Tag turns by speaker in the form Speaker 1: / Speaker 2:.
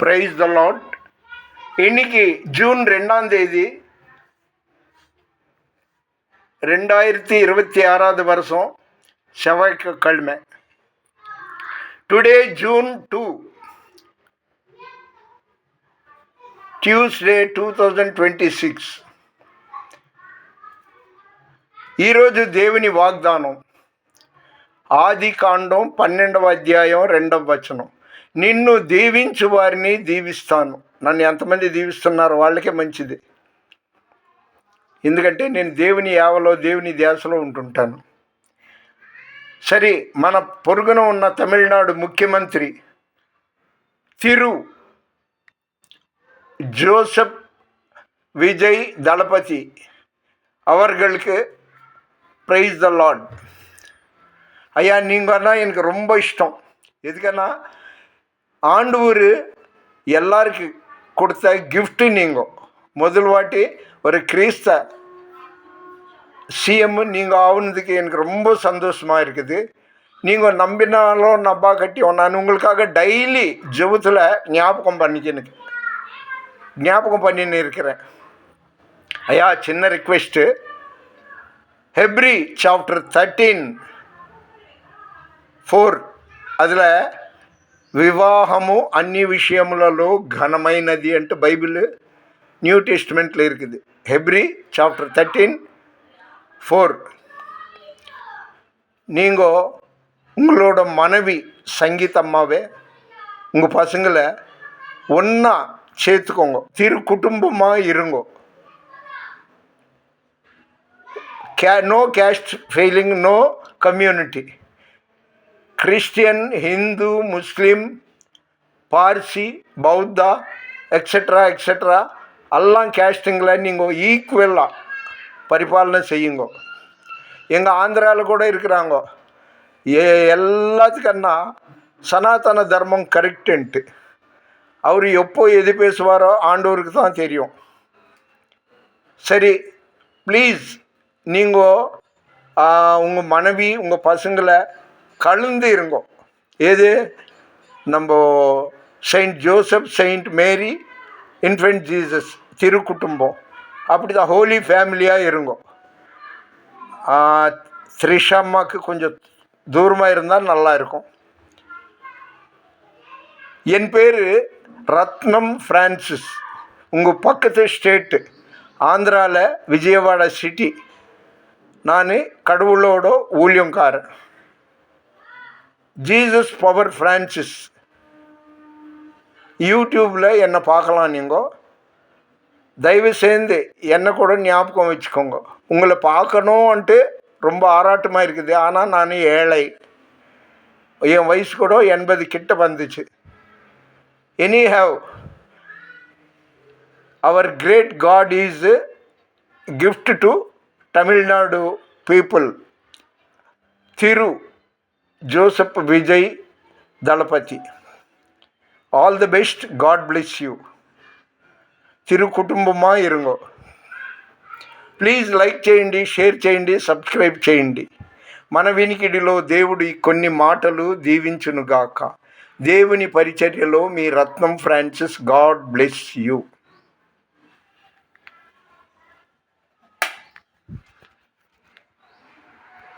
Speaker 1: Praise the Lord. இன்னைக்கு June 2ஆம் தேதி 2026 வருஷம் செவ்வாய்க்கிழமை. Today June 2 Tuesday 2026. ఈరోజు దేవుని వాగ్దానం ఆది కాండం 12వ అధ్యాయం 2వ వచనం. నిన్ను దీవించు వారిని దీవిస్తాను. నన్ను ఎంతమంది దీవిస్తున్నారో వాళ్ళకే మంచిది. ఎందుకంటే నేను దేవుని యావలో దేవుని ధ్యాసలో ఉంటుంటాను. సరే, మన పొరుగున ఉన్న తమిళనాడు ముఖ్యమంత్రి తిరు ஜோசப் விஜய் தளபதி அவர்களுக்கு ப்ரைஸ் த லார்ட். ஐயா, நீங்கன்னா எனக்கு ரொம்ப இஷ்டம். எதுக்குன்னா ஆண்டவர் எல்லாருக்கும் கொடுத்த கிஃப்ட்டு. நீங்கள் முதல் வாட்டி ஒரு கிறிஸ்த சிஎம் நீங்கள் ஆகுனதுக்கு எனக்கு ரொம்ப சந்தோஷமாக இருக்குது. நீங்கள் நம்பினாலும் நம்பா கட்டியோ நான் உங்களுக்காக டெய்லி ஜெபத்தில் ஞாபகம் பண்ணின்னு இருக்கிறேன். ஐயா, சின்ன ரிக்வெஸ்ட்டு, ஹெப்ரி சாப்டர் 13:4 அதில் వివాహము అన్ని విషయములలో ఘనమైనది అంటే బైబిల్ న్యూ టెస్టిమెంట్లో இருக்குது. ஹெப்ரி சாப்டர் 13:4. நீங்கள் உங்களோட மனைவி சங்கீதம்மாவே உங்கள் பசங்களை ஒன்றா சேர்த்துக்கோங்க, திரு குடும்பமாக இருங்கோ. No caste feeling, no community. Christian, Hindu, Muslim, Parsi, Bauddha etcetera எல்லாம் கேஸ்ட்டுங்களை நீங்கள் ஈக்குவலாக பரிபாலனை செய்யுங்க. எங்கள் ஆந்திராவில் கூட இருக்கிறாங்க. எல்லாத்துக்கன்னா சனாதன தர்மம் கரெக்டுன்ட்டு. அவர் எப்போ எது பேசுவாரோ ஆண்டவருக்கு தான் தெரியும். சரி, ப்ளீஸ் நீங்கள் உங்கள் மனைவி உங்கள் பசங்களை கலந்து இருங்கோ. ஏது நம்ம செயின்ட் ஜோசப், செயின்ட் மேரி, இன்ஃபென்ட் ஜீசஸ் திரு குடும்பம் அப்படி தான் ஹோலி ஃபேமிலியாக இருங்கோ. த்ரிஷாம்மாவுக்கு கொஞ்சம் தூரமாக இருந்தால் நல்லா இருக்கும். என் பேர் ரத்னம் ஃப்ரான்சிஸ். உங்கள் பக்கத்து ஸ்டேட்டு ஆந்திராவில் விஜயவாடா சிட்டி. நான் கடவுளோட ஊழியங்காரன். ஜீசஸ் பவர் ஃப்ரான்சிஸ் யூடியூப்பில் என்னை பார்க்கலாம். நீங்கள் தயவு சேர்ந்து என்னை கூட ஞாபகம் வச்சுக்கோங்க. உங்களை பார்க்கணுன்ட்டு ரொம்ப ஆராட்டமாக இருக்குது. ஆனால் நான் ஏழை. என் வயசு கூட 80 கிட்ட வந்துச்சு. Anyhow, our great God is a gift to Tamil Nadu people. Thiru Joseph Vijay Dalapati. All the best. God bless you. Thiru kutumbama irungo. Please like cheyandi, share cheyandi, subscribe cheyandi. మన వినికిడిలో దేవుడు కొన్ని మాటలు దీవించునుగాక. దేవుని పరిచర్యలో మీ రత్నం Francis. God bless you.